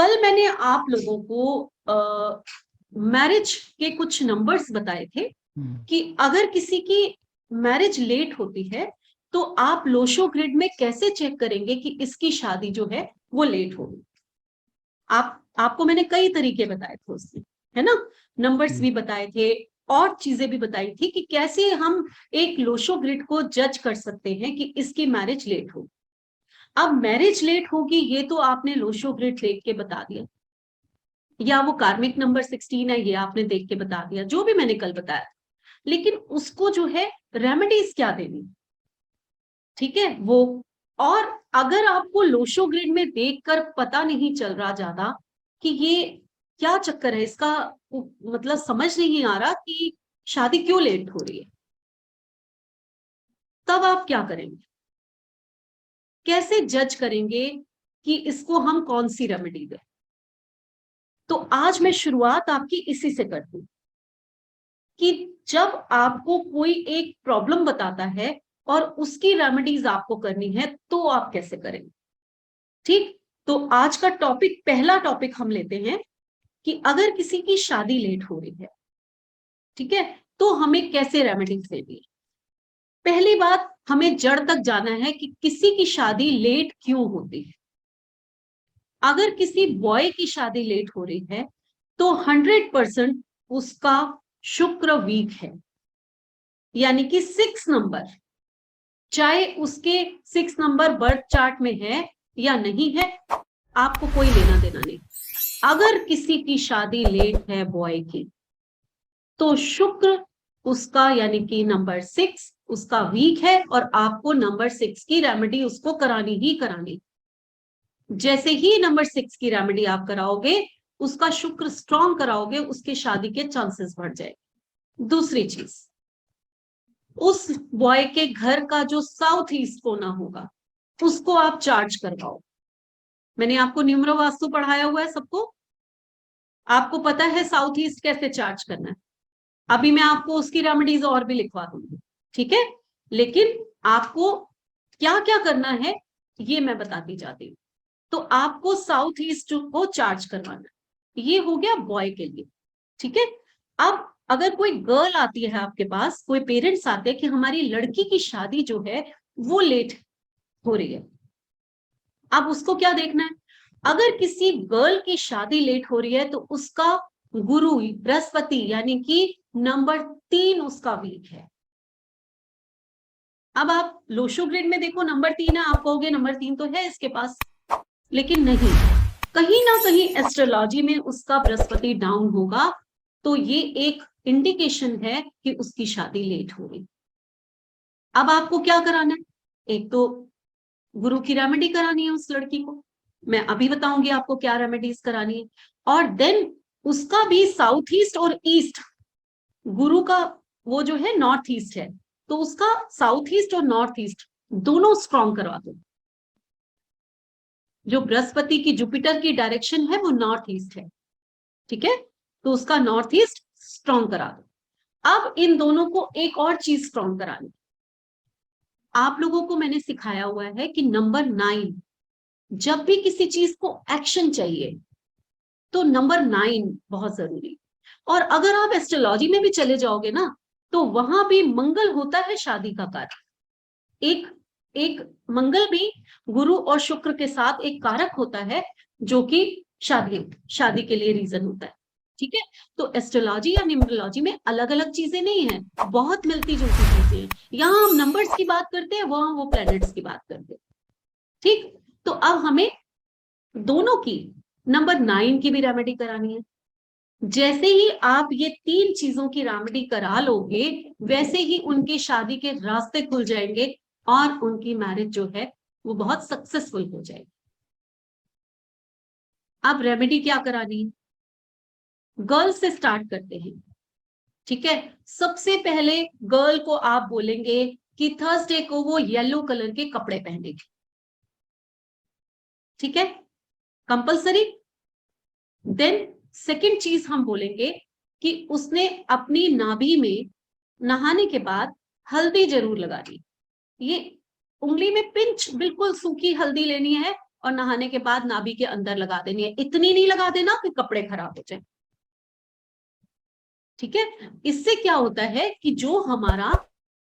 कल मैंने आप लोगों को मैरिज के कुछ नंबर्स बताए थे कि अगर किसी की मैरिज लेट होती है तो आप लोशो ग्रिड में कैसे चेक करेंगे कि इसकी शादी जो है वो लेट होगी। आपको मैंने कई तरीके बताए थे उसमें, है ना। नंबर्स भी बताए थे और चीजें भी बताई थी कि कैसे हम एक लोशो ग्रिड को जज कर सकते हैं कि इसकी मैरिज लेट होगी। अब मैरिज लेट होगी ये तो आपने लोशो ग्रिड देख के बता दिया, या वो कार्मिक नंबर 16 है ये आपने देख के बता दिया, जो भी मैंने कल बताया। लेकिन उसको जो है रेमेडीज क्या देनी, ठीक है वो। और अगर आपको लोशो ग्रिड में देखकर पता नहीं चल रहा ज्यादा कि ये क्या चक्कर है इसका, मतलब समझ नहीं आ रहा कि शादी क्यों लेट हो रही है, तब आप क्या करेंगे, कैसे जज करेंगे कि इसको हम कौन सी रेमेडी दें। तो आज मैं शुरुआत आपकी इसी से करती हूँ कि जब आपको कोई एक प्रॉब्लम बताता है और उसकी रेमेडीज आपको करनी है तो आप कैसे करेंगे। ठीक, तो आज का टॉपिक, पहला टॉपिक हम लेते हैं कि अगर किसी की शादी लेट हो रही है, ठीक है, तो हमें कैसे रेमेडीज देनी है। पहली बात, हमें जड़ तक जाना है कि किसी की शादी लेट क्यों होती है। अगर किसी बॉय की शादी लेट हो रही है तो 100% उसका शुक्र वीक है, यानी कि 6 नंबर, चाहे उसके 6 नंबर बर्थ चार्ट में है या नहीं है, आपको कोई लेना देना नहीं। अगर किसी की शादी लेट है बॉय की तो शुक्र उसका यानी कि नंबर 6 उसका वीक है और आपको नंबर 6 की रेमेडी उसको करानी ही करानी। जैसे ही नंबर 6 की रेमेडी आप कराओगे, उसका शुक्र स्ट्रॉन्ग कराओगे, उसके शादी के चांसेस बढ़ जाएंगे। दूसरी चीज, उस बॉय के घर का जो साउथ ईस्ट कोना होगा उसको आप चार्ज करवाओ। मैंने आपको न्यूमरो वास्तु पढ़ाया हुआ है सबको, आपको पता है साउथ ईस्ट कैसे चार्ज करना है। अभी मैं आपको उसकी रेमेडीज और भी लिखवा दूंगी, ठीक है। लेकिन आपको क्या क्या करना है ये मैं बताती जाती हूँ। तो आपको साउथ ईस्ट को चार्ज करवाना, ये हो गया बॉय के लिए, ठीक है। अब अगर कोई गर्ल आती है आपके पास, कोई पेरेंट्स आते हैं कि हमारी लड़की की शादी जो है वो लेट हो रही है, अब उसको क्या देखना है। अगर किसी गर्ल की शादी लेट हो रही है तो उसका गुरु बृहस्पति यानी कि नंबर 3 उसका वीक है। अब आप लोशो ग्रिड में देखो नंबर 3 है, आप कहोगे नंबर 3 तो है इसके पास, लेकिन नहीं, कहीं ना कहीं एस्ट्रोलॉजी में उसका बृहस्पति डाउन होगा, तो ये एक इंडिकेशन है कि उसकी शादी लेट हो रही। अब आपको क्या कराना है, एक तो गुरु की रेमेडी करानी है उस लड़की को, मैं अभी बताऊंगी आपको क्या रेमेडीज करानी है। और देन उसका भी साउथ ईस्ट और ईस्ट, गुरु का वो जो है नॉर्थ ईस्ट है, तो उसका साउथ ईस्ट और नॉर्थ ईस्ट दोनों स्ट्रॉन्ग करवा दो। जो बृहस्पति की जुपिटर की डायरेक्शन है वो नॉर्थ ईस्ट है, ठीक है, तो उसका नॉर्थ ईस्ट स्ट्रॉन्ग करा दो। अब इन दोनों को एक और चीज स्ट्रॉन्ग करानी, आप लोगों को मैंने सिखाया हुआ है कि नंबर 9, जब भी किसी चीज को एक्शन चाहिए तो नंबर 9 बहुत जरूरी। और अगर आप एस्ट्रोलॉजी में भी चले जाओगे ना तो वहां भी मंगल होता है शादी का कारक, एक एक मंगल भी गुरु और शुक्र के साथ एक कारक होता है जो कि शादी शादी के लिए रीजन होता है, ठीक है। तो एस्ट्रोलॉजी या न्यूमरोलॉजी में अलग अलग चीजें नहीं है, बहुत मिलती जुलती चीजें हैं। यहाँ हम नंबर्स की बात करते हैं, वहां वो प्लैनेट्स की बात करते हैं, ठीक। तो अब हमें दोनों की नंबर 9 की भी रेमेडी करानी है। जैसे ही आप ये 3 चीजों की रेमेडी करा लोगे वैसे ही उनकी शादी के रास्ते खुल जाएंगे और उनकी मैरिज जो है वो बहुत सक्सेसफुल हो जाएगी। अब रेमेडी क्या करानी है, गर्ल से स्टार्ट करते हैं, ठीक है। सबसे पहले गर्ल को आप बोलेंगे कि थर्सडे को वो येलो कलर के कपड़े पहनेगी, ठीक है, कंपल्सरी। देन सेकंड चीज हम बोलेंगे कि उसने अपनी नाभि में नहाने के बाद हल्दी जरूर लगानी, ये उंगली में पिंच बिल्कुल सूखी हल्दी लेनी है और नहाने के बाद नाभि के अंदर लगा देनी है। इतनी नहीं लगा देना कि कपड़े खराब हो जाए, ठीक है। इससे क्या होता है कि जो हमारा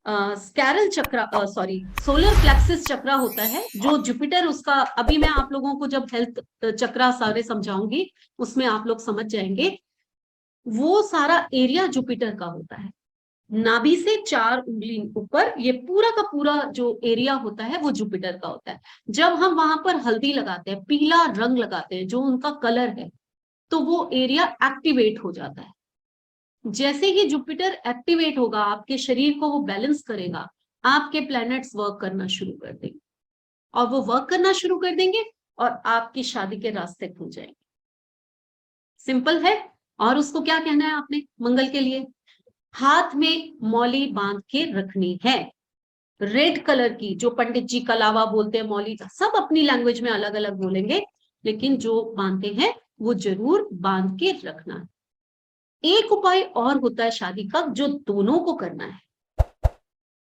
स्कैरल चक्र, सॉरी सोलर प्लेक्सिस चक्र होता है, जो जुपिटर उसका, अभी मैं आप लोगों को जब हेल्थ चक्र सारे समझाऊंगी उसमें आप लोग समझ जाएंगे, वो सारा एरिया जुपिटर का होता है। नाभि से 4 उंगली ऊपर ये पूरा का पूरा जो एरिया होता है वो जुपिटर का होता है। जब हम वहां पर हल्दी लगाते हैं, पीला रंग लगाते हैं जो उनका कलर है, तो वो एरिया एक्टिवेट हो जाता है। जैसे ही जुपिटर एक्टिवेट होगा, आपके शरीर को वो बैलेंस करेगा, आपके प्लैनेट्स वर्क करना शुरू कर देंगे, और वो वर्क करना शुरू कर देंगे और आपकी शादी के रास्ते खुल जाएंगे। सिंपल है। और उसको क्या कहना है आपने मंगल के लिए? हाथ में मौली बांध के रखनी है, रेड कलर की, जो पंडित जी कलावा बोलते हैं, मौली, सब अपनी लैंग्वेज में अलग अलग बोलेंगे, लेकिन जो बांधते हैं वो जरूर बांध के रखना है। एक उपाय और होता है शादी का, जो दोनों को करना है,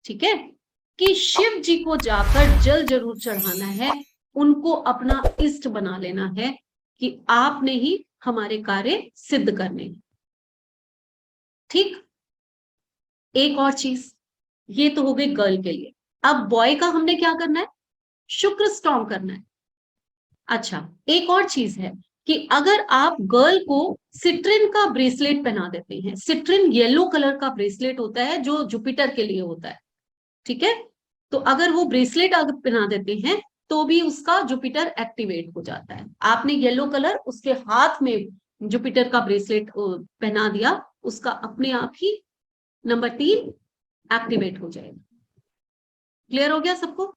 ठीक है, कि शिव जी को जाकर जल जरूर चढ़ाना है, उनको अपना इष्ट बना लेना है कि आपने ही हमारे कार्य सिद्ध करने हैं। ठीक। एक और चीज, ये तो हो गई गर्ल के लिए। अब बॉय का हमने क्या करना है? शुक्र स्ट्रॉन्ग करना है। अच्छा, एक और चीज है कि अगर आप गर्ल को सिट्रिन का ब्रेसलेट पहना देते हैं, सिट्रिन येलो कलर का ब्रेसलेट होता है जो जुपिटर के लिए होता है, ठीक है, तो अगर वो ब्रेसलेट अगर पहना देते हैं तो भी उसका जुपिटर एक्टिवेट हो जाता है। आपने येलो कलर उसके हाथ में जुपिटर का ब्रेसलेट पहना दिया, उसका अपने आप ही नंबर 3 एक्टिवेट हो जाएगा। क्लियर हो गया सबको?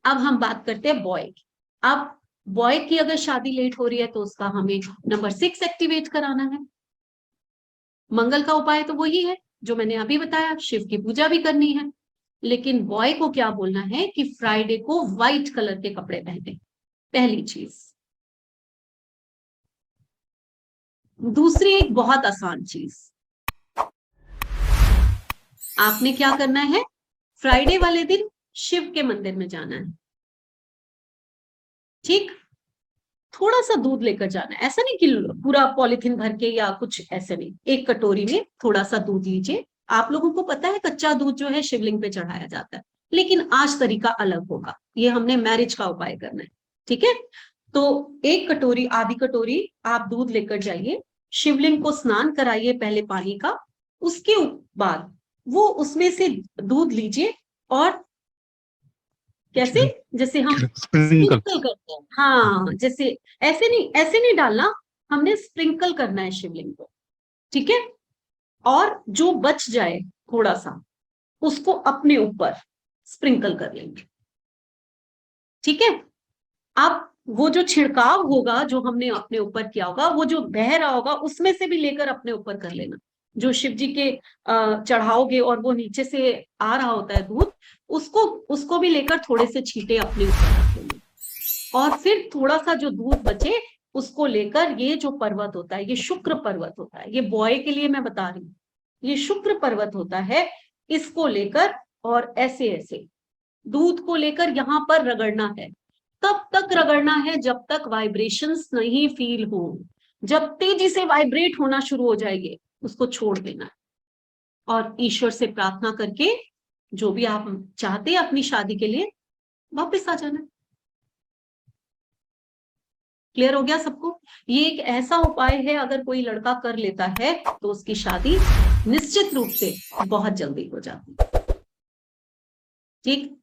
अब हम बात करते हैं बॉय की। अब बॉय की अगर शादी लेट हो रही है तो उसका हमें नंबर 6 एक्टिवेट कराना है। मंगल का उपाय तो वही है जो मैंने अभी बताया, शिव की पूजा भी करनी है, लेकिन बॉय को क्या बोलना है कि फ्राइडे को व्हाइट कलर के कपड़े पहने, पहली चीज। दूसरी एक बहुत आसान चीज, आपने क्या करना है, फ्राइडे वाले दिन शिव के मंदिर में जाना है, ठीक। थोड़ा सा दूध लेकर जाना है, ऐसा नहीं कि पूरा पॉलिथीन भर के या कुछ, ऐसे नहीं, एक कटोरी में थोड़ा सा दूध लीजिए। आप लोगों को पता है कच्चा दूध जो है शिवलिंग पे चढ़ाया जाता है, लेकिन आज तरीका अलग होगा, ये हमने मैरिज का उपाय करना है, ठीक है। तो एक कटोरी, आधी कटोरी आप दूध लेकर जाइए, शिवलिंग को स्नान कराइए पहले पानी का, उसके बाद वो उसमें से दूध लीजिए और कैसे, जैसे हम स्प्रिंकल करते हैं, हाँ, जैसे ऐसे नहीं डालना, हमने स्प्रिंकल करना है शिवलिंग को, ठीक है। और जो बच जाए थोड़ा सा, उसको अपने ऊपर स्प्रिंकल कर लेंगे, ठीक है। अब वो जो छिड़काव होगा जो हमने अपने ऊपर किया होगा, वो जो बह रहा होगा उसमें से भी लेकर अपने ऊपर कर लेना। जो शिव जी के चढ़ाओगे और वो नीचे से आ रहा होता है दूध, उसको उसको भी लेकर थोड़े से छींटे अपने ऊपर रख लेंगे। और फिर थोड़ा सा जो दूध बचे उसको लेकर, ये जो पर्वत होता है ये शुक्र पर्वत होता है, ये बॉय के लिए मैं बता रही हूँ, ये शुक्र पर्वत होता है, इसको लेकर और ऐसे ऐसे दूध को लेकर यहां पर रगड़ना है। तब तक रगड़ना है जब तक वाइब्रेशंस नहीं फील हो। जब तेजी से वाइब्रेट होना शुरू हो जाएंगे उसको छोड़ देना है और ईश्वर से प्रार्थना करके जो भी आप चाहते हैं अपनी शादी के लिए वापस आ जाना। क्लियर हो गया सबको? ये एक ऐसा उपाय है, अगर कोई लड़का कर लेता है तो उसकी शादी निश्चित रूप से बहुत जल्दी हो जाती है, ठीक।